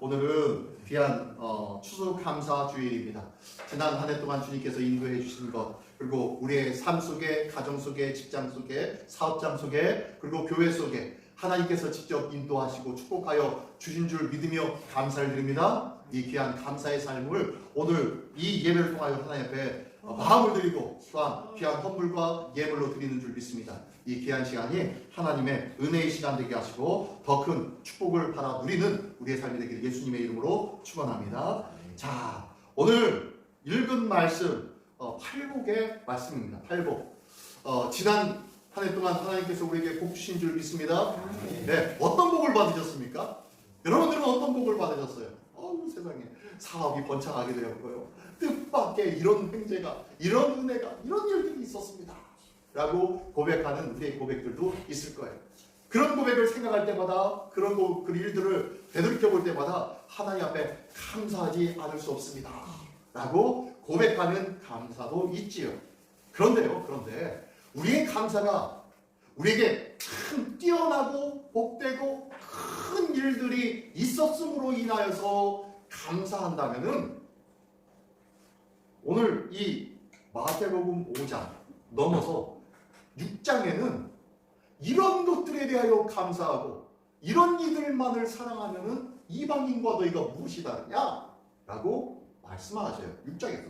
오늘은 귀한 추수감사 주일입니다. 지난 한 해 동안 주님께서 인도해 주신 것, 그리고 우리의 삶 속에, 가정 속에, 직장 속에, 사업장 속에, 그리고 교회 속에 하나님께서 직접 인도하시고 축복하여 주신 줄 믿으며 감사를 드립니다. 이 귀한 감사의 삶을 오늘 이 예배를 통하여 하나님 앞에 마음을 드리고 또한 귀한 선물과 예물로 드리는 줄 믿습니다. 이 귀한 시간이 하나님의 은혜의 시간 되게 하시고 더 큰 축복을 받아 누리는 우리의 삶이 되기를 예수님의 이름으로 축원합니다. 자, 오늘 읽은 말씀 팔복의 말씀입니다. 팔복. 지난 한 해 동안 하나님께서 우리에게 복 주신 줄 믿습니다. 네, 어떤 복을 받으셨습니까? 여러분들은 어떤 복을 받으셨어요? 세상에 사업이 번창하게 되었고요. 뜻밖의 이런 횡재가, 이런 은혜가, 이런 일들이 있었습니다. 라고 고백하는 우리의 고백들도 있을 거예요. 그런 고백을 생각할 때마다, 그런 그 일들을 되돌이켜 볼 때마다 하나님 앞에 감사하지 않을 수 없습니다. 라고 고백하는 감사도 있지요. 그런데 우리의 감사가 우리에게 큰 뛰어나고 복되고 큰 일들이 있었음으로 인하여서 감사한다면은 오늘 이 마태복음 5장 넘어서 6장에는 이런 것들에 대하여 감사하고 이런 이들만을 사랑하면은 이방인과 너희가 무엇이 다르냐? 라고 말씀하셔요. 6장에서.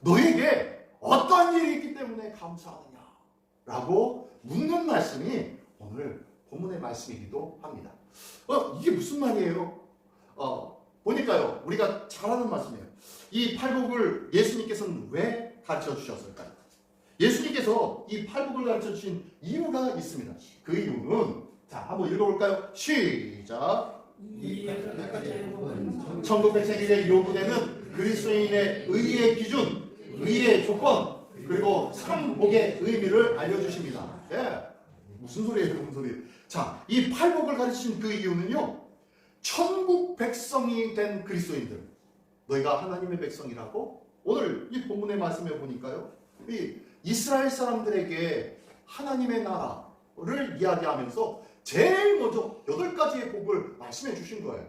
너에게 어떠한 일이 있기 때문에 감사하느냐? 라고 묻는 말씀이 오늘 본문의 말씀이기도 합니다. 이게 무슨 말이에요? 보니까요, 우리가 잘 아는 말씀이에요. 이 팔복을 예수님께서는 왜 가르쳐 주셨을까요? 예수님께서 이 팔복을 가르쳐 주신 이유가 있습니다. 그 이유는, 자, 한번 읽어볼까요? 시작. 천국백성에게 요구되는 그리스도인의 의의 기준, 의의 조건, 그리고 삼복의 의미를 알려주십니다. 예. 무슨 소리예요? 무슨 소리예요? 자, 이 팔복을 가르치신 그 이유는요, 천국 백성이 된 그리스도인들, 너희가 하나님의 백성이라고 오늘 이 본문의 말씀에 보니까요, 이 이스라엘 사람들에게 하나님의 나라를 이야기하면서 제일 먼저 8가지의 복을 말씀해 주신 거예요.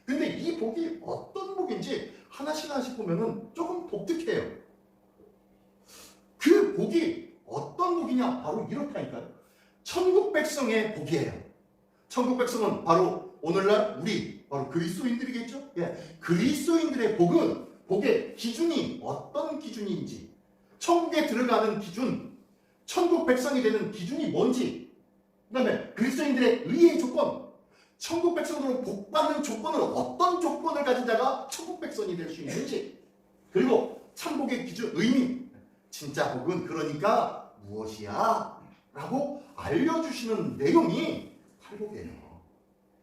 근데 이 복이 어떤 복인지 하나씩 보면은 조금 독특해요. 그 복이 어떤 복이냐? 바로 이렇다니까요. 천국 백성의 복이에요. 천국 백성은 바로 오늘날 우리, 바로 그리스도인들이겠죠? 예. 그리스도인들의 복의 기준이 어떤 기준인지, 천국에 들어가는 기준, 천국 백성이 되는 기준이 뭔지, 그 다음에 그리스도인들의 의의 조건, 천국 백성으로 복받는 조건을 어떤 조건을 가진 자가 천국 백성이 될 수 있는지, 그리고 참복의 기준, 의미, 진짜 복은 그러니까 무엇이야? 라고 알려주시는 내용이 팔복이에요.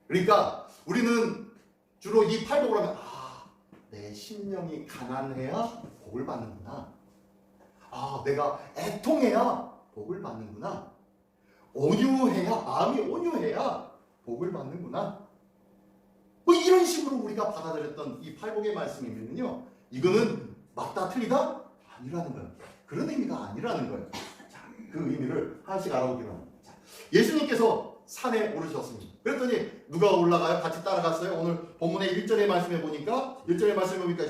그러니까 우리는 주로 이 팔복을 하면 내 심령이 가난해야 복을 받는구나. 내가 애통해야 복을 받는구나. 온유해야, 마음이 온유해야 복을 받는구나. 뭐 이런 식으로 우리가 받아들였던 이 팔복의 말씀이면요, 이거는 맞다 틀리다? 아니라는 거예요. 그런 의미가 아니라는 거예요. 자, 그 의미를 하나씩 알아보기로 합니다. 예수님께서 산에 오르셨습니다. 그랬더니 누가 올라가요? 같이 따라갔어요. 오늘 본문의 1절의 말씀에 보니까, 1절의 말씀에 보니까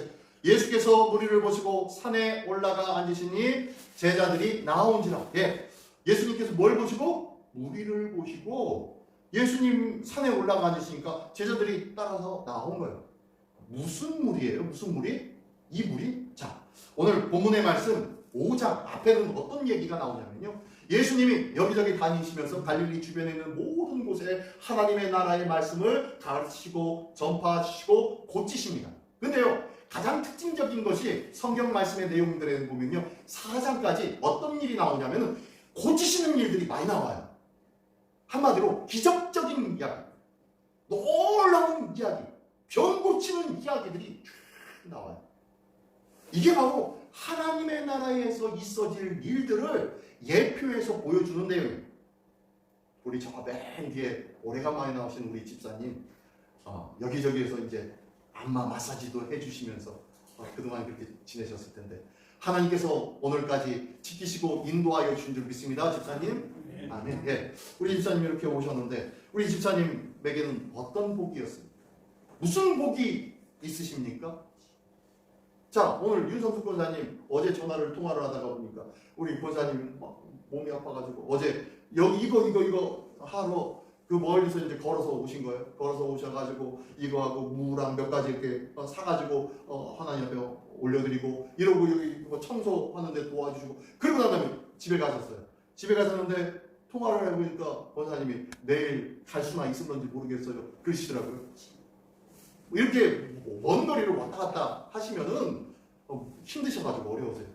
예수께서 무리를 보시고 산에 올라가 앉으시니 제자들이 나온지라. 예, 예수님께서 뭘 보시고? 무리를 보시고 예수님 산에 올라가 앉으시니까 제자들이 따라서 나온 거예요. 무슨 무리예요? 무슨 무리? 이 무리? 자, 오늘 본문의 말씀 5장 앞에는 어떤 얘기가 나오냐면요, 예수님이 여기저기 다니시면서 갈릴리 주변에 있는 모든 곳에 하나님의 나라의 말씀을 가르치시고 전파하시고 고치십니다. 근데요, 가장 특징적인 것이 성경 말씀의 내용들에 보면요, 4장까지 어떤 일이 나오냐면은 고치시는 일들이 많이 나와요. 한마디로 기적적인 이야기, 놀라운 이야기, 병 고치는 이야기들이 쭉 나와요. 이게 바로 하나님의 나라에서 있어질 일들을 예표해서 보여주는 내용이에요. 우리 저 맨 뒤에 오래간만에 나오신 우리 집사님, 여기저기에서 이제 안마 마사지도 해주시면서 그동안 그렇게 지내셨을 텐데, 하나님께서 오늘까지 지키시고 인도하여 주신 줄 믿습니다. 집사님. 아멘. 예. 우리 집사님이 이렇게 오셨는데 우리 집사님에게는 어떤 복이었습니까? 무슨 복이 있으십니까? 자, 오늘 윤성수 권사님 어제 통화를 하다가 보니까 우리 권사님 몸이 아파가지고 어제 여기 이거 하러 그 멀리서 이제 걸어서 오신 거예요. 걸어서 오셔가지고 이거하고 무랑 몇 가지 이렇게 사가지고 하나님 앞에 올려드리고 이러고 여기 뭐 청소하는데 도와주시고 그러고 난 다음에 집에 가셨어요. 집에 가셨는데 통화를 해보니까 권사님이 내일 갈 수나 있을런지 모르겠어요. 그러시더라고요. 이렇게 먼 거리를 왔다 갔다 하시면은 힘드셔가지고 어려우세요.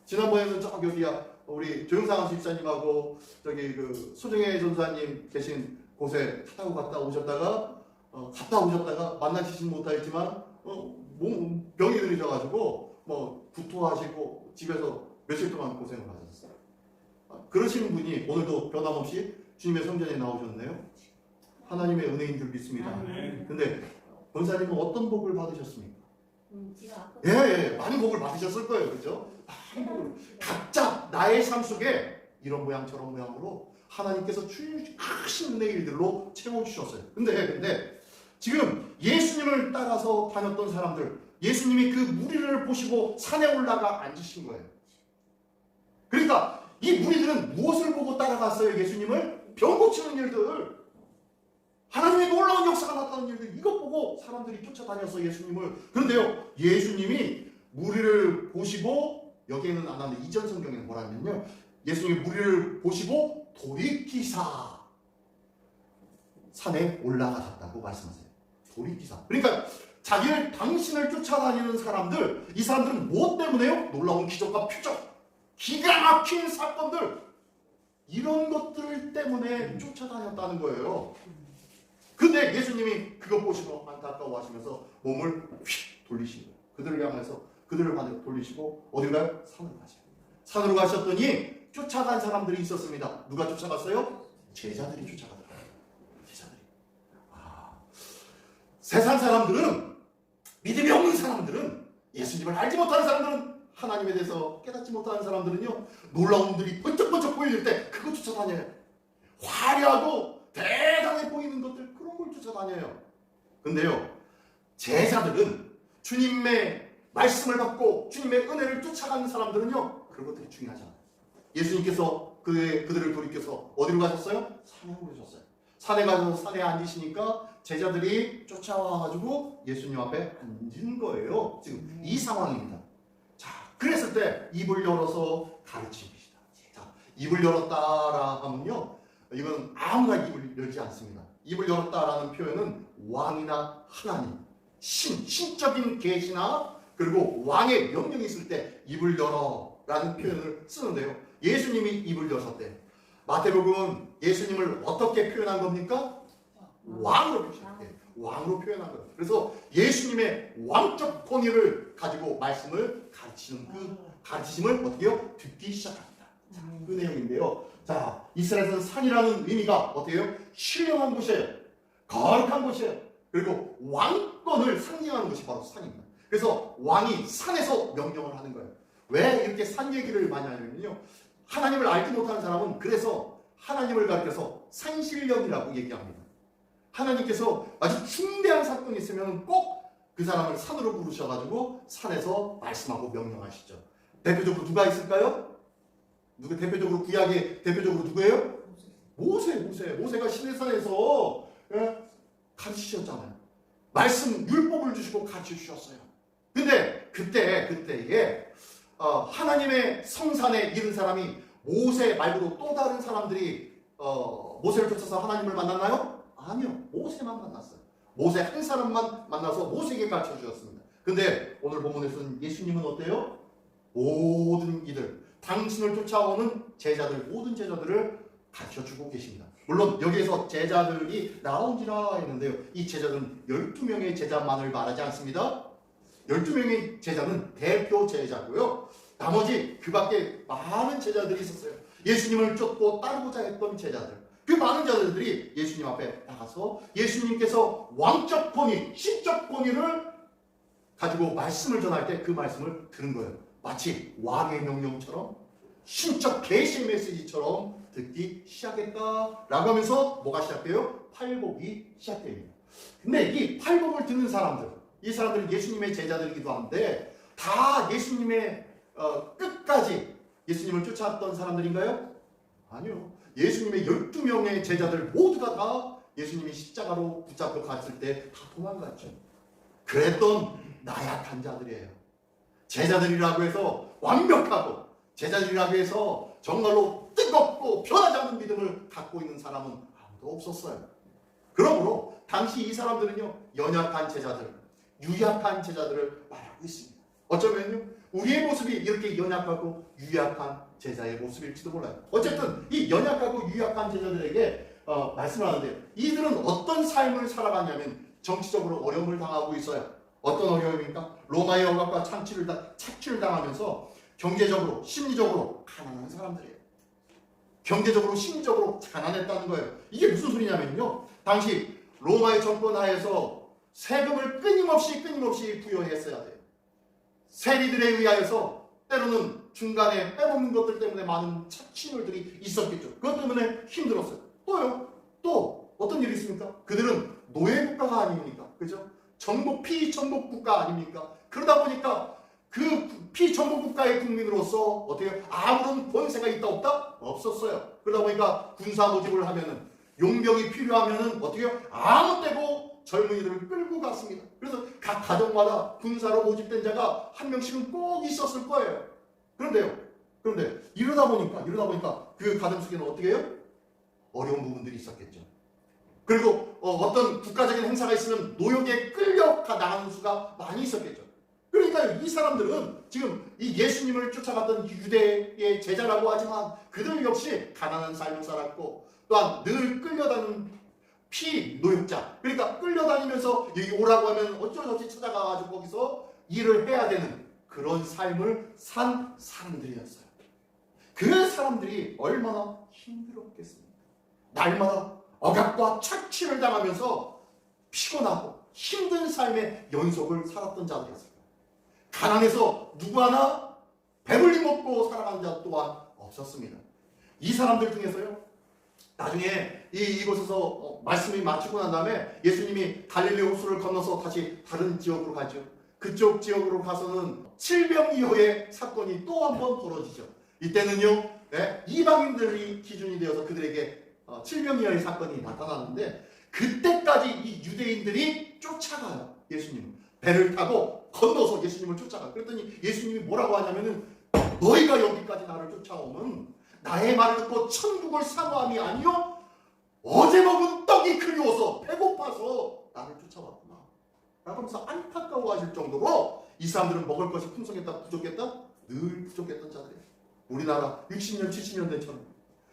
지난번에는 저기 어디야 우리 조영상 집사님하고 저기 그 소정혜 전사님 계신 곳에 타고 갔다 오셨다가 만나시진 못하였지만 몸 병이 들으셔가지고 뭐 구토하시고 집에서 며칠 동안 고생을 하셨어요. 그러시는 분이 오늘도 변함없이 주님의 성전에 나오셨네요. 하나님의 은혜인 줄 믿습니다. 근데 권사님은 어떤 복을 받으셨습니까? 예, 많은 복을 받으셨을 거예요. 그죠? 많은 복을. 각자 나의 삶 속에 이런 모양 저런 모양으로 하나님께서 크신 은혜일들로 채워주셨어요. 근데 지금 예수님을 따라서 다녔던 사람들, 예수님이 그 무리를 보시고 산에 올라가 앉으신 거예요. 그러니까 이 무리들은 무엇을 보고 따라갔어요? 예수님을? 병 고치는 일들, 하나님의 놀라운 역사가 나타나는 일들, 이것 보고 사람들이 쫓아다녔어 예수님을. 그런데요, 예수님이 무리를 보시고, 여기에는 안 하는데 이전 성경에는 뭐라면요, 예수님이 무리를 보시고 돌이키사 산에 올라가셨다고 말씀하세요. 돌이키사. 그러니까 당신을 쫓아다니는 사람들, 이 사람들은 무엇 때문에요? 놀라운 기적과 표적, 기가 막힌 사건들, 이런 것들 때문에 쫓아다녔다는 거예요. 근데 예수님이 그거 보시고 안타까워하시면서 몸을 휙 돌리시고 그들을 향해서 그들을 돌리시고 어디로 가요? 산으로 가셔요. 산으로 가셨더니 쫓아간 사람들이 있었습니다. 누가 쫓아갔어요? 제자들이 쫓아가더라고요. 제자들이. 세상 사람들은, 믿음이 없는 사람들은, 예수님을 알지 못하는 사람들은, 하나님에 대해서 깨닫지 못하는 사람들은요, 놀라운 일들이 번쩍번쩍 보일 때 그거 쫓아다녀요. 화려하고 대단해 보이는 것들, 그런 걸 쫓아다녀요. 근데요, 제자들은 주님의 말씀을 받고 주님의 은혜를 쫓아가는 사람들은요, 그런 것들이 중요하지 않아요. 예수님께서 그들을 돌이켜서 어디로 가셨어요? 산에 오르셨어요. 산에 가셔서 산에 앉으시니까 제자들이 쫓아와가지고 예수님 앞에 앉은 거예요. 지금 이 상황입니다. 자, 그랬을 때 입을 열어서 가르치십시다. 자, 입을 열었다라 하면요, 이건 아무나 입을 열지 않습니다. 입을 열었다라는 표현은 왕이나 하나님, 신적인 계시나 그리고 왕의 명령이 있을 때 입을 열어라는 표현을 쓰는데요. 예수님이 입을 여셨대요. 마태복음은 예수님을 어떻게 표현한 겁니까? 왕으로 표현했대요. 왕으로 표현한 거예요. 그래서 예수님의 왕적 권위를 가지고 말씀을 가르치는 그 가르치심을 어떻게 해요? 듣기 시작합니다. 자, 그 내용인데요. 자, 이스라엘은 산이라는 의미가 어떻게 해요? 신령한 곳이에요. 거룩한 곳이에요. 그리고 왕권을 상징하는 것이 바로 산입니다. 그래서 왕이 산에서 명령을 하는 거예요. 왜 이렇게 산 얘기를 많이 하냐면요, 하나님을 알지 못하는 사람은 그래서 하나님을 가리켜서 산신령이라고 얘기합니다. 하나님께서 아주 중대한 사건이 있으면 꼭 그 사람을 산으로 부르셔가지고 산에서 말씀하고 명령하시죠. 대표적으로 누가 있을까요? 대표적으로 구약의 대표적으로 누구예요? 모세가 시내산에서 가르치셨잖아요. 말씀 율법을 주시고 가르쳐 주셨어요. 근데 그때에 하나님의 성산에 이른 사람이 모세 말고도 또 다른 사람들이 모세를 쫓아서 하나님을 만났나요? 아니요. 모세만 만났어요. 모세 한 사람만 만나서 모세에게 가르쳐 주셨습니다. 근데 오늘 본문에서는 예수님은 어때요? 모든 이들, 당신을 쫓아오는 제자들, 모든 제자들을 가르쳐 주고 계십니다. 물론 여기에서 제자들이 나온지라 했는데요, 이 제자들은 12명의 제자만을 말하지 않습니다. 12명의 제자는 대표 제자고요, 나머지 그 밖에 많은 제자들이 있었어요. 예수님을 쫓고 따르고자 했던 제자들, 그 많은 제자들이 예수님 앞에 나가서 예수님께서 왕적 권위, 신적 권위를 가지고 말씀을 전할 때 그 말씀을 들은 거예요. 마치 왕의 명령처럼, 신적 계시 메시지처럼 듣기 시작했다라고 하면서 뭐가 시작돼요? 팔복이 시작됩니다. 근데 이 팔복을 듣는 사람들, 이 사람들은 예수님의 제자들이기도 한데 다 예수님의 끝까지 예수님을 쫓아왔던 사람들인가요? 아니요. 예수님의 12명의 제자들 모두가 다 예수님이 십자가로 붙잡혀 갔을 때 다 도망갔죠. 그랬던 나약한 자들이에요. 제자들이라고 해서 완벽하고, 제자들이라고 해서 정말로 뜨겁고 변하지 않는 믿음을 갖고 있는 사람은 아무도 없었어요. 그러므로 당시 이 사람들은요, 연약한 제자들, 유약한 제자들을 말하고 있습니다. 어쩌면요, 우리의 모습이 이렇게 연약하고 유약한 제자의 모습일지도 몰라요. 어쨌든 이 연약하고 유약한 제자들에게 말씀을 하는데, 이들은 어떤 삶을 살아가냐면 정치적으로 어려움을 당하고 있어요. 어떤 어려움입니까? 로마의 억압과 착취를 당하면서 경제적으로, 심리적으로 가난한 사람들이에요. 경제적으로, 심리적으로 가난했다는 거예요. 이게 무슨 소리냐면요, 당시 로마의 정권 하에서 세금을 끊임없이 부여했어야 돼요. 세리들에 의하여서 때로는 중간에 빼먹는 것들 때문에 많은 착취물들이 있었겠죠. 그것 때문에 힘들었어요. 또 어떤 일이 있습니까? 그들은 노예국가가 아닙니까? 그죠? 피정복 국가 아닙니까? 그러다 보니까 그 피정복 국가의 국민으로서 어떻게 아무런 권세가 있다 없다? 없었어요. 그러다 보니까 군사 모집을 하면은, 용병이 필요하면은 어떻게 아무 때고 젊은이들을 끌고 갔습니다. 그래서 각 가정마다 군사로 모집된 자가 한 명씩은 꼭 있었을 거예요. 그런데 이러다 보니까 그 가정 속에는 어떻게 해요? 어려운 부분들이 있었겠죠. 그리고 어떤 국가적인 행사가 있으면 노역에 끌려가 나가는 수가 많이 있었겠죠. 그러니까 이 사람들은 지금 이 예수님을 쫓아갔던 유대의 제자라고 하지만 그들 역시 가난한 삶을 살았고, 또한 늘 끌려다니는 피노역자, 그러니까 끌려다니면서 여기 오라고 하면 어쩔 수 없이 찾아가가지고 거기서 일을 해야 되는 그런 삶을 산 사람들이었어요. 그 사람들이 얼마나 힘들었겠습니까? 날마다 억압과 착취를 당하면서 피곤하고 힘든 삶의 연속을 살았던 자들이었어요. 가난해서 누구 하나 배불리 먹고 살아가는 자 또한 없었습니다. 이 사람들 중에서요, 나중에 이곳에서 말씀이 마치고 난 다음에 예수님이 갈릴리 호수를 건너서 다시 다른 지역으로 가죠. 그쪽 지역으로 가서는 칠병이호의 사건이 또 한 번 벌어지죠. 이때는요, 이방인들이 기준이 되어서 그들에게 칠병이호의 사건이 나타나는데, 그때까지 이 유대인들이 쫓아가요. 예수님 배를 타고 건너서 예수님을 쫓아가. 그랬더니 예수님이 뭐라고 하냐면은, 너희가 여기까지 나를 쫓아오면 나의 말을 듣고 천국을 사모함이 아니요 어제 먹은 떡이 그리워서 배고파서 나를 쫓아왔구나 라고 하면서 안타까워하실 정도로 이 사람들은 먹을 것이 풍성했다 부족했다? 늘 부족했던 자들이에요. 우리나라 60년 70년 전처럼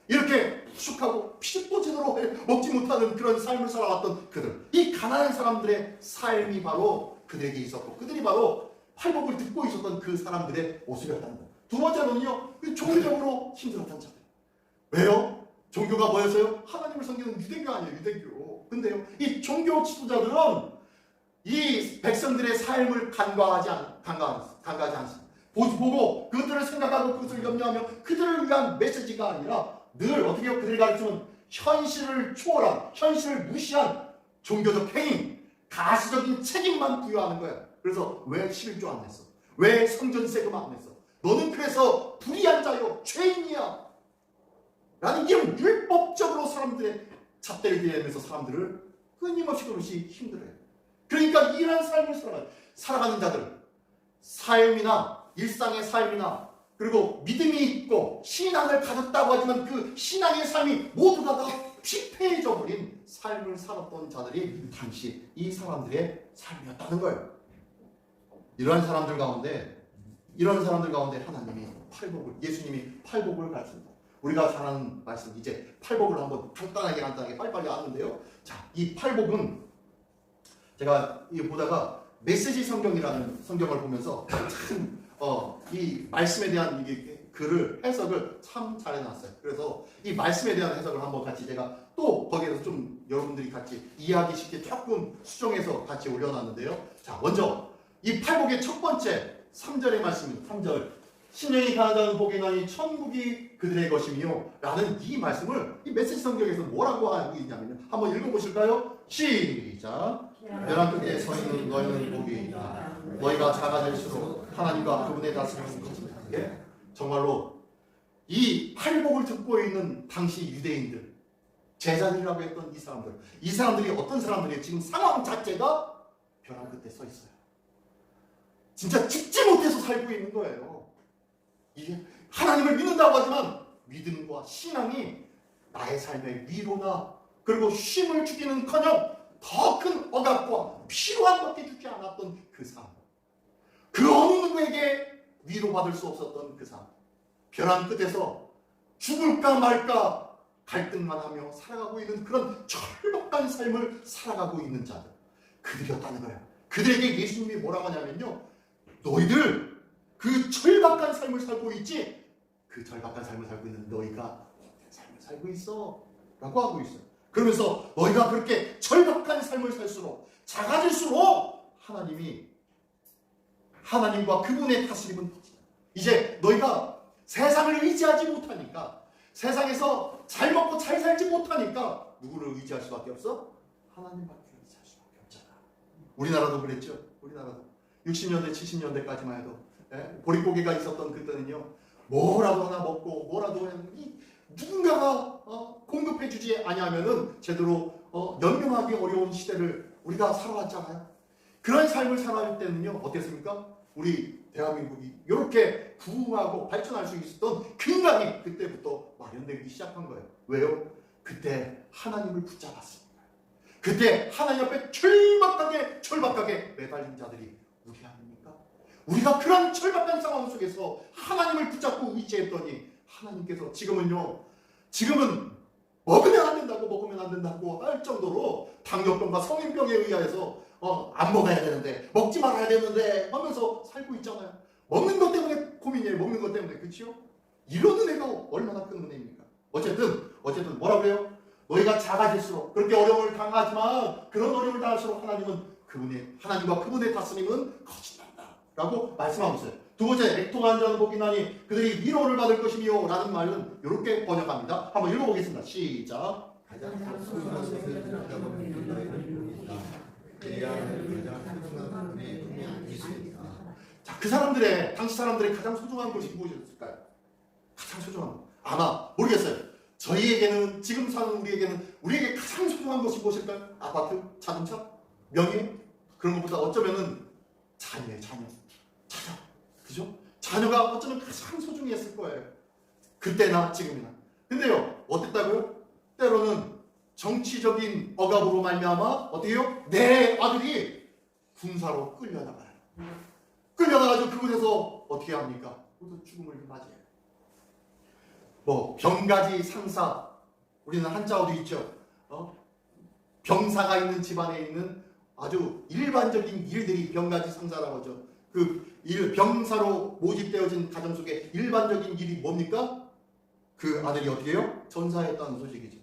이렇게 푸석하고 피식도 제대로 먹지 못하는 그런 삶을 살아왔던 그들, 이 가난한 사람들의 삶이 바로 그들에게 있었고, 그들이 바로 팔복을 듣고 있었던 그 사람들의 모습이었다는 거예요. 두 번째로는요, 종교적으로 힘들었던 자들. 왜요? 종교가 뭐였어요? 하나님을 섬기는 유대교 아니에요, 유대교. 근데요, 이 종교 지도자들은 이 백성들의 삶을 간과하지 않습니다. 보고 그들을 생각하고 그것을 염려하며 그들을 위한 메시지가 아니라 늘 어떻게 해요? 그들이 가르치는 현실을 초월한, 현실을 무시한 종교적 행위, 가시적인 책임만 부여하는 거예요. 그래서 왜 11조 안 냈어? 왜 성전 세금 안 냈어? 너는 그래서 불의한 자요, 죄인이야 라는 이런 율법적으로 사람들의 잣대를 대면서 사람들을 끊임없이 그것이 힘들어요. 그러니까 이런 삶을 살아가는 자들, 삶이나 일상의 삶이나 그리고 믿음이 있고 신앙을 가졌다고 하지만 그 신앙의 삶이 모두가 다 피폐해져 버린 삶을 살았던 자들이 당시 이 사람들의 삶이었다는 거예요. 이러한 사람들 가운데 하나님이 예수님이 팔복을 가르칩니다. 우리가 잘 아는 말씀, 이제 팔복을 한번 간단하게 빨리빨리 아는데요. 자, 이 팔복은 제가 이거 보다가 메시지 성경이라는 성경을 보면서 참 이 말씀에 대한 글을 해석을 참 잘 해놨어요. 그래서 이 말씀에 대한 해석을 한번 같이 제가 또 거기에서 좀 여러분들이 같이 이해하기 쉽게 조금 수정해서 같이 올려놨는데요. 자, 먼저 이 팔복의 첫 번째 3절의 말씀입니다. 3절 신령이 가는 자는 복이 나니 천국이 그들의 것이며 라는 이 말씀을 이 메시지 성경에서 뭐라고 하고 있냐면요. 한번 읽어보실까요? 시작. 벼랑 끝에 서 있는 너희는 복이 있다. 너희가 작아질수록 하나님과 그분의 다스림은 커진다. 예? 정말로 이 팔복을 듣고 있는 당시 유대인들, 제자들이라고 했던 이 사람들이 어떤 사람들이에요? 지금 상황 자체가 벼랑 끝에 서 있어요. 진짜 죽지 못해서 살고 있는 거예요. 이게 하나님을 믿는다고 하지만 믿음과 신앙이 나의 삶의 위로나 그리고 쉼을 주기는커녕 더 큰 억압과 필요한 것밖에 주지 않았던 그 삶. 그 어느 누구에게 위로받을 수 없었던 그 삶. 벼랑 끝에서 죽을까 말까 갈등만 하며 살아가고 있는 그런 철박한 삶을 살아가고 있는 자들. 그들이었다는 거예요. 그들에게 예수님이 뭐라고 하냐면요. 너희들 그 절박한 삶을 살고 있지? 그 절박한 삶을 살고 있는 너희가 복된 삶을 살고 있어 라고 하고 있어요. 그러면서 너희가 그렇게 절박한 삶을 살수록 작아질수록 하나님과 그분의 다스림은 퍼진다. 이제 너희가 세상을 의지하지 못하니까 세상에서 잘 먹고 잘 살지 못하니까 누구를 의지할 수밖에 없어? 하나님밖에 의지할 수밖에 없잖아. 우리나라도 그랬죠. 우리나라도 60년대 70년대까지만 해도 보릿고개가 있었던 그때는요. 뭐라도 하나 먹고 뭐라도 누군가가 공급해주지 아니하면은 제대로 연명하기 어려운 시대를 우리가 살아왔잖아요. 그런 삶을 살아갈 때는요. 어땠습니까? 우리 대한민국이 이렇게 부흥하고 발전할 수 있었던 근간이 그때부터 마련되기 시작한 거예요. 왜요? 그때 하나님을 붙잡았습니다. 그때 하나님 앞에 철박하게 매달린 자들이 우리 아닙니까? 우리가 그런 철박한 상황 속에서 하나님을 붙잡고 의지했더니 하나님께서 지금은 먹으면 안 된다고 할 정도로 당뇨병과 성인병에 의해서 안 먹어야 되는데 먹지 말아야 되는데 하면서 살고 있잖아요. 먹는 것 때문에 고민이에요. 먹는 것 때문에. 그렇죠? 이런 은혜가 얼마나 큰 은혜입니까? 어쨌든 뭐라고 해요? 너희가 작아질수록 그렇게 어려움을 당하지만 그런 어려움을 당할수록 하나님과 그분의 다스림은 커진단다 라고 말씀하고 있어요. 두 번째, 애통하는 자는 복이 나니 그들이 위로를 받을 것이며 라는 말은 이렇게 번역합니다. 한번 읽어보겠습니다. 시작. 자, 당시 사람들의 가장 소중한 것이 무엇이었을까요? 가장 소중한 것. 아마 모르겠어요. 저희에게는, 지금 사는 우리에게 가장 소중한 것이 무엇일까요? 아파트, 자동차, 명예? 그런 것보다 어쩌면은 자녀. 그죠? 자녀가 어쩌면 가장 소중했을 거예요. 그때나 지금이나. 근데요, 어땠다고요? 때로는 정치적인 억압으로 말미암아 어떻게 해요? 내 아들이 군사로 끌려나가요. 끌려나가지고 그곳에서 어떻게 합니까? 모두 죽음을 맞이해요. 병가지 상사, 우리는 한자어도 있죠. 병사가 있는 집안에 있는 아주 일반적인 일들이 병가지 상사라고 하죠. 병사로 모집되어진 가정 속에 일반적인 일이 뭡니까? 그 아들이 어떻게 해요? 전사했다는 소식이죠.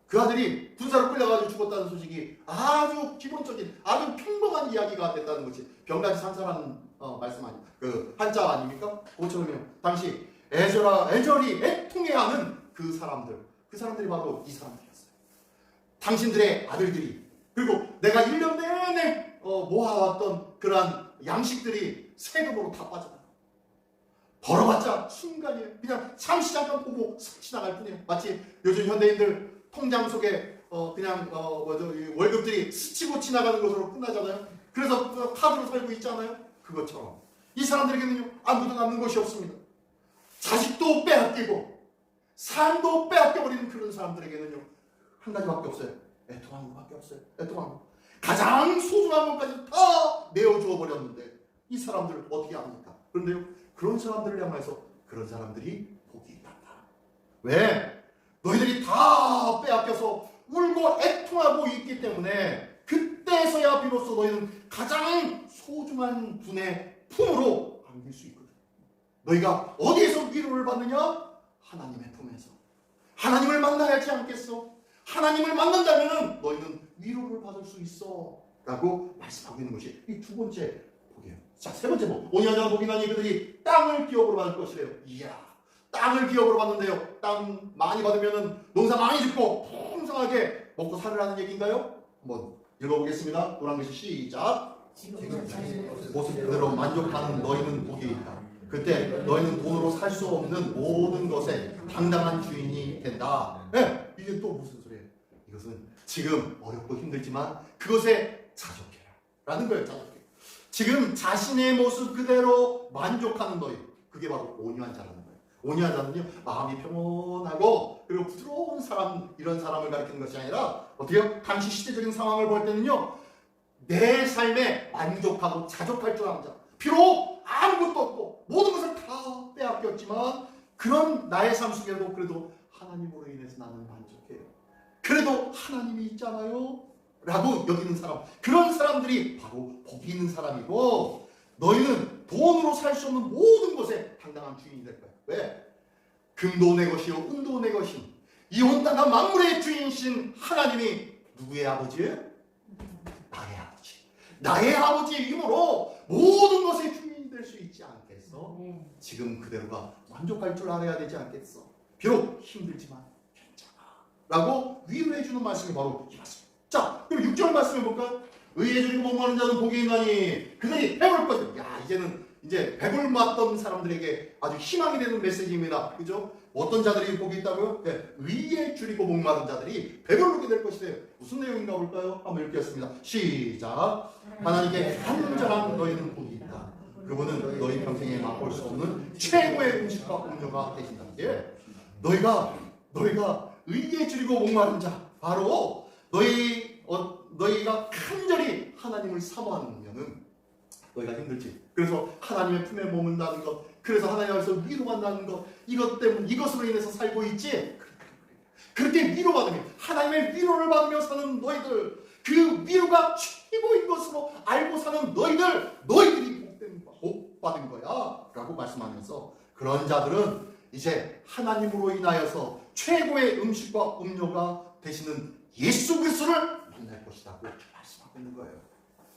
그 아들이 군사로 끌려가지고 죽었다는 소식이 아주 기본적인, 아주 평범한 이야기가 됐다는 것이 병가지 상사라는 말씀 아닙니까? 그 한자 아닙니까? 그것처럼요. 당시 애절히 애통해하는 그 사람들이 바로 이 사람들이었어요. 당신들의 아들들이, 그리고 내가 1년 내내 모아왔던 그러한 양식들이 세금으로 다 빠져나가. 벌어봤자 순간이에요. 그냥 잠시 잠깐 보고 싹 지나갈 뿐이에요. 마치 요즘 현대인들 통장 속에 월급들이 스치고 지나가는 것으로 끝나잖아요. 그래서 카드로 살고 있잖아요. 그것처럼 이 사람들에게는요, 아무도 남는 것이 없습니다. 자식도 빼앗기고 삶도 빼앗겨버리는 그런 사람들에게는요, 한 가지밖에 없어요. 애통하는 것밖에 없어요. 애통하는 것. 가장 소중한 것까지 다 내어주어 버렸는데 이 사람들을 어떻게 합니까? 그런데요, 그런 사람들을 향해서 그런 사람들이 복이 있단다. 왜? 너희들이 다 빼앗겨서 울고 애통하고 있기 때문에 그때서야 비로소 너희는 가장 소중한 분의 품으로 안길 수 있거든. 너희가 어디에서 위로를 받느냐? 하나님의 품에서. 하나님을 만나야 하지 않겠어? 하나님을 만난다면 너희는 위로를 받을 수 있어 라고 말씀하고 있는 것이 이 두 번째 복이에요. 자, 세 번째 복. 온유한 자는 복이 나니 그들이 땅을 기업으로 받을 것이래요. 이야, 땅을 기업으로 받는데요. 땅 많이 받으면은 농사 많이 짓고 풍성하게 먹고 살으라는 얘기인가요? 한번 읽어보겠습니다. 노란글씨 시작. 모습 그대로 만족하는 너희는 복이 있다. 그때 너희는 돈으로 살 수 없는 모든 것에 당당한 주인이 된다. 네, 이게 또 무슨 소리예요? 이것은 지금 어렵고 힘들지만 그것에 자족해라 라는 거예요. 자족해. 지금 자신의 모습 그대로 만족하는 너희, 그게 바로 온유한 자라는 거예요. 온유한 자는요, 마음이 평온하고 그리고 부드러운 사람, 이런 사람을 가리키는 것이 아니라 어떻게요? 당시 시대적인 상황을 볼 때는요, 내 삶에 만족하고 자족할 줄 아는 자. 비록 아무것도 없고 모든 것을 다 빼앗겼지만 그런 나의 삶 속에도 그래도 하나님으로 인해서 나는 만족해요. 그래도 하나님이 있잖아요 라고 여기는 사람, 그런 사람들이 바로 복이 있는 사람이고, 너희는 돈으로 살 수 없는 모든 것에 당당한 주인이 될 거야. 왜? 금도 내 것이요 은도 내 것인 이 온 땅과 만물의 주인이신 하나님이 누구의 아버지예요? 나의 아버지. 나의 아버지의 힘으로 모든 것의 주인이 될 수 있지 않겠어? 지금 그대로가 만족할 줄 알아야 되지 않겠어? 비록 힘들지만 괜찮아 라고 위로해 주는 말씀이 바로 이 말씀. 자, 그럼 6절 말씀해 볼까요? 의에 줄이고 목마른 자는 복이 있나니 그들이 배부를 것이다. 야, 이제는 이제 배불 맞던 사람들에게 아주 희망이 되는 메시지입니다. 그죠? 어떤 자들이 복이 있다고요? 네, 의에 줄이고 목마른 자들이 배부르게 될 것이래요. 무슨 내용인가 볼까요? 한번 읽겠습니다. 시작. 하나님께 간절한 너희는 복이 있다. 그분은 너희 평생에 맛볼 수 없는 최고의 음식과 음료가 되신다. 예. 너희가 의에 줄이고 목마른 자, 바로 너희가 간절히 하나님을 사모하면은 너희가 힘들지. 그래서 하나님의 품에 머문다는 것, 그래서 하나님 앞에서 위로받는 것, 이것으로 인해서 살고 있지. 그렇게 위로받으며 하나님의 위로를 받으며 사는 너희들, 그 위로가 최고인 것으로 알고 사는 너희들이 복 받은 거야 라고 말씀하면서, 그런 자들은 이제 하나님으로 인하여서 최고의 음식과 음료가 되시는 예수 그리스도를 만날 것이라고 말씀하고 있는 거예요.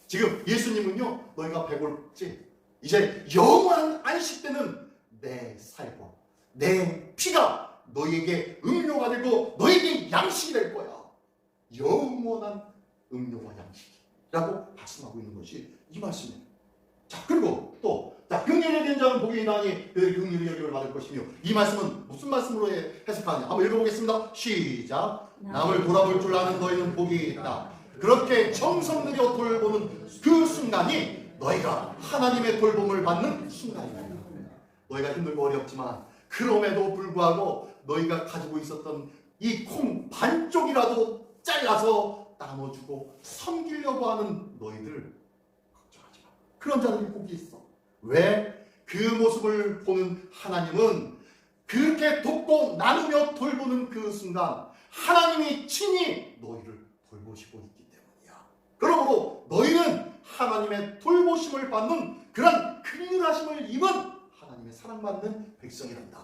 지금 예수님은요, 너희가 배고프지? 이제 영원한 안식 때는 내 살과 내 피가 너희에게 음료가 되고 너희에게 양식이 될 거야. 영원한 음료와 양식이라고 말씀하고 있는 것이 이 말씀이에요. 자, 그리고 또 긍휼에 된 자는 복이 있나니 그들이 긍휼히 여김을 받을 것이며, 이 말씀은 무슨 말씀으로 해석하느냐? 한번 읽어보겠습니다. 시작. 남을 돌아볼 줄 아는 너희는 복이 있다. 그렇게 정성 들여 돌보는 그 순간이 너희가 하나님의 돌봄을 받는 순간이다. 너희가 힘들고 어렵지만 그럼에도 불구하고 너희가 가지고 있었던 이 콩 반쪽이라도 잘라서 나눠주고 섬기려고 하는 너희들 걱정하지 마. 그런 자들이 복이 있어. 왜? 그 모습을 보는 하나님은 그렇게 돕고 나누며 돌보는 그 순간 하나님이 친히 너희를 돌보시고 있기 때문이야. 그러므로 너희는 하나님의 돌보심을 받는 그런 긍휼하심을 입은 하나님의 사랑받는 백성이란다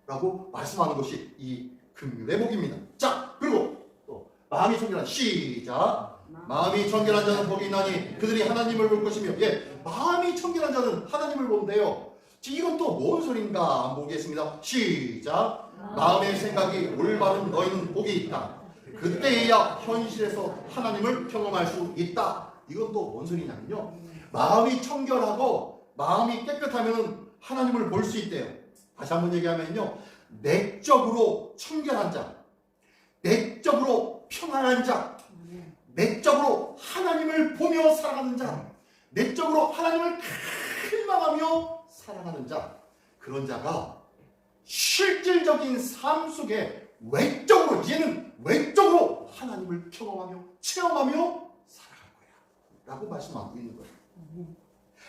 라고 말씀하는 것이 이 긍휼의 복입니다. 자, 그리고 또 마음이 청결한, 시작. 마음이 청결한 자는 복이 있나니 그들이 하나님을 볼 것이며, 예, 마음이 청결한 자는 하나님을 본대요. 이건 또 뭔 소린가 한번 보겠습니다. 시작. 마음의 생각이 올바른 너희는 복이 있다. 그때야 현실에서 하나님을 경험할 수 있다. 이건 또 뭔 소리냐면요, 마음이 청결하고 마음이 깨끗하면 하나님을 볼 수 있대요. 다시 한번 얘기하면요, 내적으로 청결한 자, 내적으로 평안한 자, 내적으로 하나님을 보며 살아가는 자, 내적으로 하나님을 갈망하며 살아가는 자, 그런 자가 실질적인 삶 속에 외적으로, 이제는 외적으로 하나님을 경험하며 체험하며 살아갈 거야 라고 말씀하고 있는 거예요.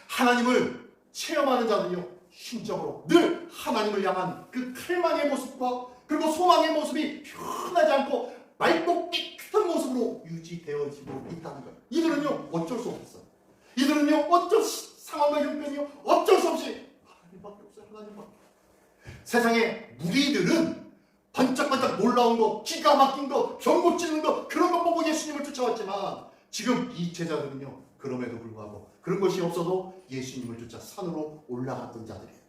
하나님을 체험하는 자는요, 심적으로 늘 하나님을 향한 그 갈망의 모습과 그리고 소망의 모습이 변하지 않고 맑고 깨끗한 모습으로 유지되어지고 있다는 거예요. 이들은요, 어쩔 수 없어요. 이들은요, 상황과 형편이요, 어쩔 수 없이 하나님밖에 없어요. 하나님밖에. 세상의 무리들은 반짝반짝 놀라운 거, 기가 막힌 거, 병 고치는 거, 그런 거 보고 예수님을 쫓아왔지만, 지금 이 제자들은요, 그럼에도 불구하고 그런 것이 없어도 예수님을 쫓아 산으로 올라갔던 자들이에요.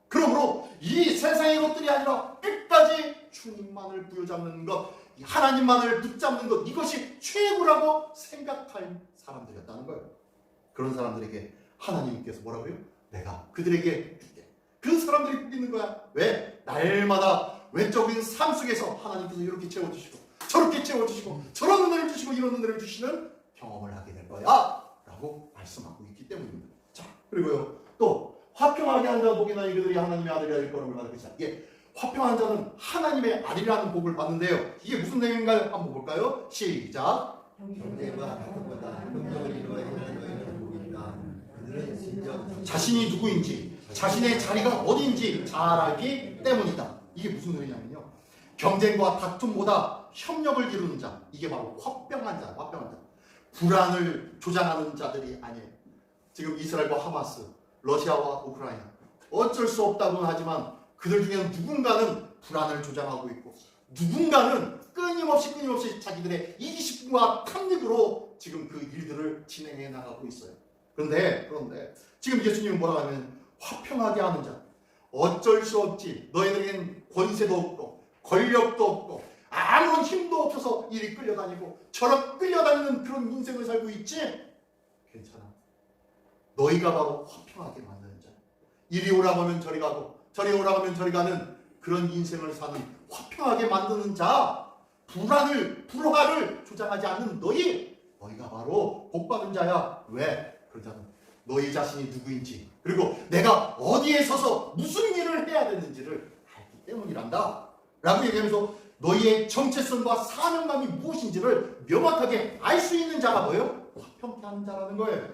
그러므로 이 세상의 것들이 아니라 끝까지 주님만을 부여잡는 것, 하나님만을 붙잡는 것, 이것이 최고라고 생각할 사람들이었다는 거예요. 그런 사람들에게 하나님께서 뭐라고요? 내가 그들에게 줄게. 그 사람들이 복 있는 거야. 왜? 날마다 외적인 삶 속에서 하나님께서 이렇게 채워주시고 저렇게 채워주시고 저런 은혜를 주시고 이런 은혜를 주시는 경험을 하게 될 거야 라고 말씀하고 있기 때문입니다. 자, 그리고요 또 화평하게 한 자 복이나 이들이 하나님의 아들이라 될 거라고 받을 것이다. 예, 화평한 자는 하나님의 아들이라는 복을 받는데요. 이게 무슨 내용인가요? 한번 볼까요? 시작. 형제와 가족보다 형제를 이루어야 하는 복이다. 그들은 진정 자신이 누구인지 자신의 자리가 어디인지 잘 알기 때문이다. 이게 무슨 소리냐면요, 경쟁과 다툼보다 협력을 이루는 자, 이게 바로 화평한 자, 화평한 자. 불안을 조장하는 자들이 아니에요. 지금 이스라엘과 하마스, 러시아와 우크라이나, 어쩔 수 없다고는 하지만 그들 중에는 누군가는 불안을 조장하고 있고 누군가는 끊임없이 자기들의 이기심과 탐닉으로 지금 그 일들을 진행해 나가고 있어요. 그런데 지금 예수님은 뭐라고 하면 화평하게 하는 자, 어쩔 수 없지, 너희들에겐 권세도 없고 권력도 없고 아무런 힘도 없어서 이리 끌려다니고 저렇게 끌려다니는 그런 인생을 살고 있지? 괜찮아. 너희가 바로 화평하게 만드는 자. 이리 오라고 하면 저리 가고 저리 오라고 하면 저리 가는 그런 인생을 사는 화평하게 만드는 자, 불화를 조장하지 않는 너희가 바로 복받은 자야. 왜? 그러자면 너희 자신이 누구인지 그리고 내가 어디에 서서 무슨 일을 해야 되는지를 알기 때문이란다 라고 얘기하면서 너희의 정체성과 사명감이 무엇인지를 명확하게 알 수 있는 자가 뭐예요? 화평케 하는 자라는 거예요.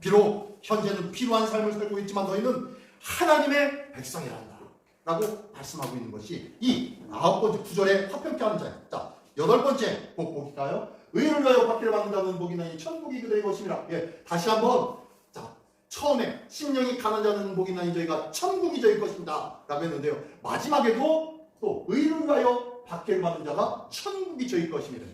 비록 현재는 필요한 삶을 살고 있지만 너희는 하나님의 백성이란다 라고 말씀하고 있는 것이 이 9번째 9절의 화평케 하는 자예요. 자, 8번째 복 볼까요? 의를 위하여 받기를 받는 자는 복이 나니 천국이 그들의 것임이라. 예, 다시 한번, 자, 처음에 심령이 가난 자는 복이 나니 저희가 천국이 저희 것입니다 라고 했는데요, 마지막에도 또 의를 위하여 받기를 받는 자가 천국이 저희 것임이라.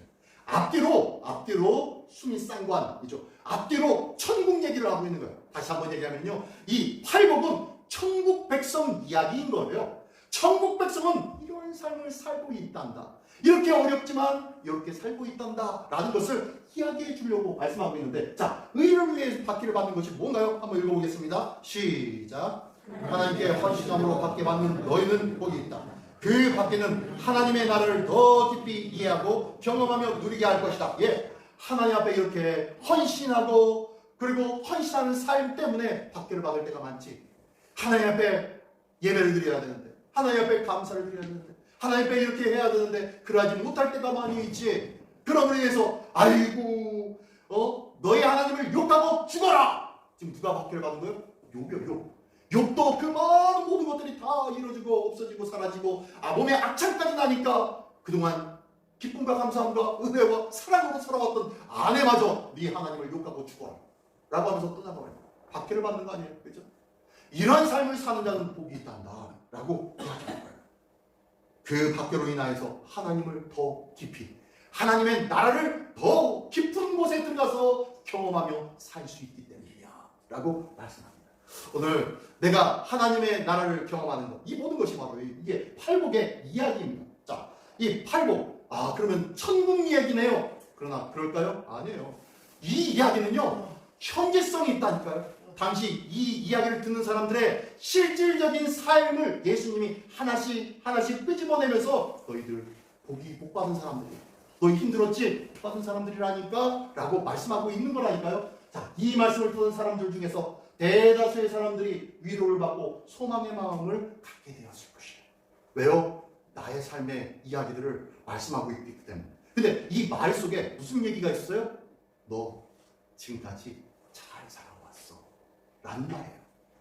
앞뒤로 수미 쌍관이죠. 앞뒤로 천국 얘기를 하고 있는 거예요. 다시 한번 얘기하면요, 이 팔복은 천국 백성 이야기인 거예요. 천국 백성은 이런 삶을 살고 있단다, 이렇게 어렵지만 이렇게 살고 있단다 라는 것을 이야기해 주려고 말씀하고 있는데, 자, 의를 위해 받기를 받는 것이 뭔가요? 한번 읽어보겠습니다. 시작. 하나님께 헌신함으로 받게 받는 너희는 복이 있다. 그 받기는 하나님의 나라를 더 깊이 이해하고 경험하며 누리게 할 것이다. 예, 하나님 앞에 이렇게 헌신하고 그리고 헌신하는 삶 때문에 받기를 받을 때가 많지. 하나님 앞에 예배를 드려야 되는데, 하나님 앞에 감사를 드려야 되는데, 하나님 앞에 이렇게 해야 되는데 그러지 못할 때가 많이 있지. 그러므로 인해서 아이고 너희 하나님을 욕하고 죽어라. 지금 누가 받기를 받은 거예요? 욕이요. 욕도 그 많은 모든 것들이 다 이루어지고 없어지고 사라지고 몸에 악창까지 나니까 그동안 기쁨과 감사함과 은혜와 사랑으로 살아왔던 아내마저 네 하나님을 욕하고 죽어라 라고 하면서 떠나버려요. 박해를 받는 거 아니에요? 그렇죠? 이런 삶을 사는 자는 복이 있단다 라고 이야기하는 거예요. 그 박해로 인하여서 하나님을 더 깊이, 하나님의 나라를 더 깊은 곳에 들어가서 경험하며 살 수 있기 때문이야 라고 말씀합니다. 오늘 내가 하나님의 나라를 경험하는 것, 이 모든 것이 바로 이게 팔복의 이야기입니다. 자, 이 팔복, 그러면 천국 이야기네요. 그러나 그럴까요? 아니에요. 이 이야기는요, 현재성이 있다니까요. 당시 이 이야기를 듣는 사람들의 실질적인 삶을 예수님이 하나씩 끄집어내면서 너희들 복받은 사람들이, 너희 힘들었지? 복받은 사람들이라니까 라고 말씀하고 있는 거라니까요. 자, 이 말씀을 듣는 사람들 중에서 대다수의 사람들이 위로를 받고 소망의 마음을 갖게 되었을 것이에요. 왜요? 나의 삶의 이야기들을 말씀하고 있기 때문에. 근데 이 말 속에 무슨 얘기가 있어요? 너 지금까지 잘 살아왔어 라는 말이에요.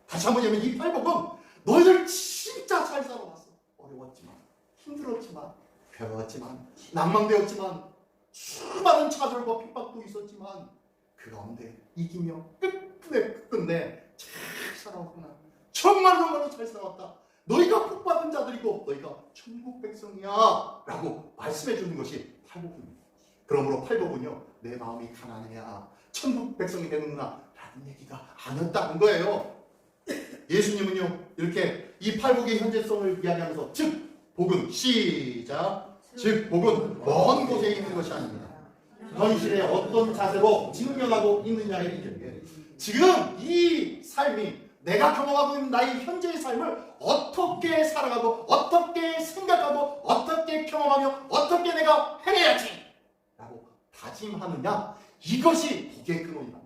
다시 한번 얘기하면 이 팔복은 너희들 진짜 잘 살아왔어. 어려웠지만, 힘들었지만, 괴로웠지만, 낭망되었지만, 수많은 좌절과 핍박도 있었지만 그 가운데 이기며 끝끝내 잘 살아왔구나. 정말로 잘 살아왔다. 너희가 복받은 자들이고 너희가 천국 백성이야 라고 말씀해 주는 것이 팔복입니다. 그러므로 팔복은요, 내 마음이 가난해야 천국 백성이 되는구나 라는 얘기가 아니었다는 거예요. 예수님은요 이렇게 이 팔복의 현재성을 이야기하면서 즉 복은 시작 즉 복은 먼 곳에 있는 것이 아닙니다. 현실에 어떤 자세로 직면하고 있느냐에 비결이에요. 지금 이 삶이 내가 경험하고 있는 나의 현재의 삶을 어떻게 살아가고 어떻게 생각하고 어떻게 경험하며 어떻게 내가 행해야지 라고 다짐하느냐, 이것이 복의 근원이다.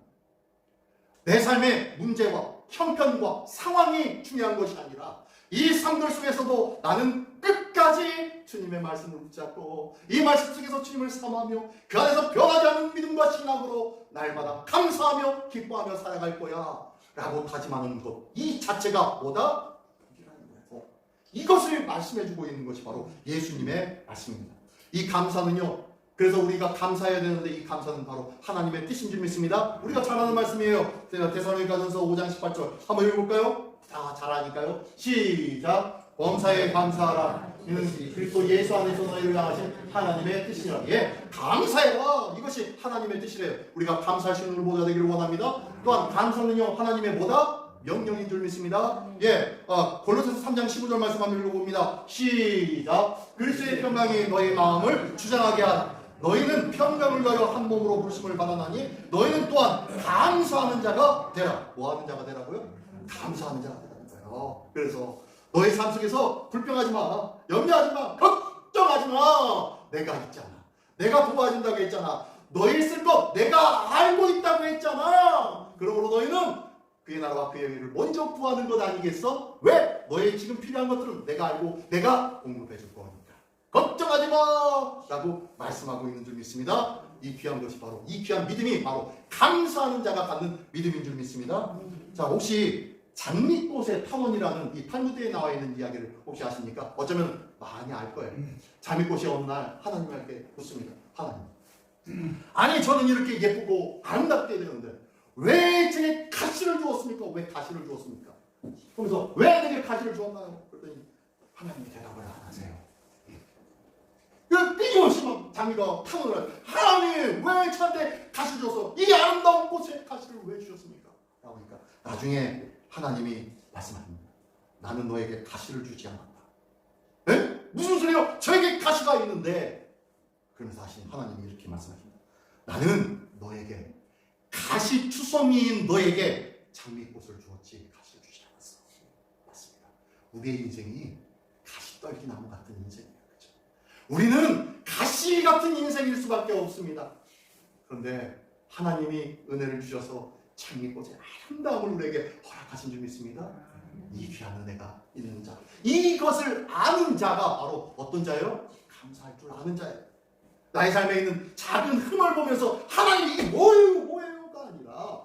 내 삶의 문제와 형편과 상황이 중요한 것이 아니라 이 상들 속에서도 나는 끝까지 주님의 말씀을 붙잡고 이 말씀 속에서 주님을 삼아하며 그 안에서 변하지 않는 믿음과 신앙으로 날마다 감사하며 기뻐하며 살아갈 거야 라고 다짐하는 것, 이 자체가 뭐다? 복이라는 거예요. 이것을 말씀해주고 있는 것이 바로 예수님의 말씀입니다. 이 감사는요, 그래서 우리가 감사해야 되는데 이 감사는 바로 하나님의 뜻인 줄 믿습니다. 우리가 잘 아는 말씀이에요. 데살로니가전서 5장 18절 한번 읽어볼까요? 다 잘 아니까요? 시작! 범사에 감사하라. 이는 그리스도 예수 안에서 너희를 향하신 하나님의 뜻이라. 예, 감사해라. 이것이 하나님의 뜻이래요. 우리가 감사할 수 있는 모두가 되기를 원합니다. 또한 감사는요 하나님의 뭐다? 명령인 줄 믿습니다. 예, 골로새서 3장 15절 말씀 한번 읽어봅니다. 시작! 그리스도의 평강이 너희 마음을 주장하게 하라. 너희는 평강을 위하여 한 몸으로 부르심을 받았나니 너희는 또한 감사하는 자가 되라. 뭐 하는 자가 되라고요? 감사하는 자가 되라는 거예요. 그래서 너의 삶 속에서 불평하지 마, 염려하지 마, 걱정하지 마. 내가 있잖아. 내가 도와준다고 했잖아. 너희 쓸 것 내가 알고 있다고 했잖아. 그러므로 너희는 그의 나라와 그의 의를 먼저 구하는 것 아니겠어? 왜? 너의 지금 필요한 것들은 내가 알고 내가 공급해 줄 거니까 걱정하지 마 라고 말씀하고 있는 줄 믿습니다. 이 귀한 것이 바로, 이 귀한 믿음이 바로 감사하는 자가 갖는 믿음인 줄 믿습니다. 자, 혹시 장미꽃의 탐원이라는 이 탈무드에 나와 있는 이야기를 혹시 아십니까? 어쩌면 많이 알 거예요. 장미꽃이 어느 날 하나님께 묻습니다. 하나님, 아니 저는 이렇게 예쁘고 아름답게 되는데 왜 제게 가시를 주었습니까? 왜 가시를 주었습니까? 그러면서 왜 내게 가시를 주었나요? 그랬더니 하나님이 대답을 안 하세요. 끊임없이 막 장미가 탐원을, 하나님 왜 저한테 가시를 주어서 이 아름다운 꽃에 가시를 왜 주셨습니까? 라고 하니까 나중에 하나님이 말씀합니다. 나는 너에게 가시를 주지 않았다. 에? 무슨 소리요? 저에게 가시가 있는데. 그러면서 하나님이 이렇게 말씀하십니다. 나는 너에게 가시투성이인 너에게 장미꽃을 주었지 가시를 주지 않았어. 맞습니다. 우리의 인생이 가시떨기 나무 같은 인생이에요. 그렇죠? 우리는 가시 같은 인생일 수밖에 없습니다. 그런데 하나님이 은혜를 주셔서 장미꽃의 아름다움을 우리에게 허락하신 줄 믿습니다. 이 귀한 은혜가 있는 자, 이것을 아는 자가 바로 어떤 자예요? 감사할 줄 아는 자예요. 나의 삶에 있는 작은 흠을 보면서 하나님 이게 뭐예요가 아니라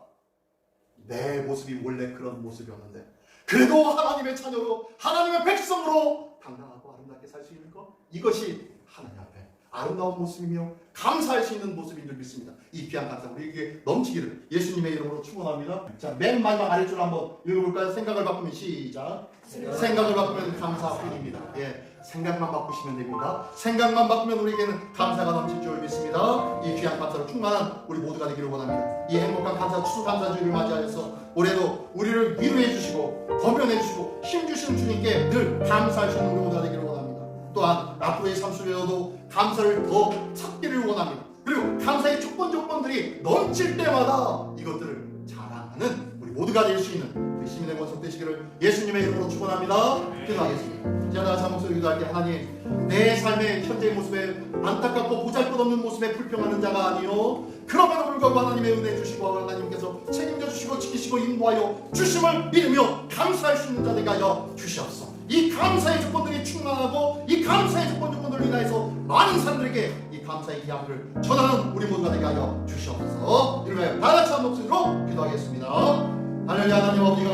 내 모습이 원래 그런 모습이었는데 그래도 하나님의 자녀로 하나님의 백성으로 당당하고 아름답게 살 수 있는 것, 이것이 하나님 앞에 아름다운 모습이며 감사할 수 있는 모습인 줄 믿습니다. 이 귀한 감사 우리에게 넘치기를 예수님의 이름으로 축원합니다. 자, 맨 마지막 아래줄 한번 읽어볼까요? 생각을 바꾸면 시작. 생각을 바꾸면 감사뿐입니다. 예, 생각만 바꾸시면 됩니다. 생각만 바꾸면 우리에게는 감사가 넘칠 줄 믿습니다. 이 귀한 감사로 충만한 우리 모두가 되기를 원합니다. 이 행복한 감사 추수감사주의를 맞이하여서 올해도 우리를 위로해 주시고 권면해 주시고 힘 주시는 주님께 늘 감사할 수 있는 우리 모두가 되기를 원합니다. 또한 앞으로의 삶 속에서도 감사를 더 찾기를 원합니다. 그리고 감사의 조건들이 넘칠 때마다 이것들을 자랑하는 우리 모두가 될 수 있는 우리 시민의 권속 되시기를 예수님의 이름으로 축원합니다. 기도하겠습니다. 제가 다시 한 목소리 기도할게. 하나님, 내 삶의 현재의 모습에 안타깝고 보잘것없는 모습에 불평하는 자가 아니요, 그럼에도 불구하고 하나님의 은혜 주시고 하나님께서 책임져 주시고 지키시고 인도하여 주심을 믿으며 감사할 수 있는 자 되게 하여 주시옵소서. 이 감사의 조건들이 충만하고 이 감사의 조건들로 인하여서 많은 사람들에게 이 감사의 이야기를 전하는 우리 모두가 되게 하여 주시옵소서. 이를 위하여 다 같이 한 목소리로 기도하겠습니다. 하늘의 하나님 아버지가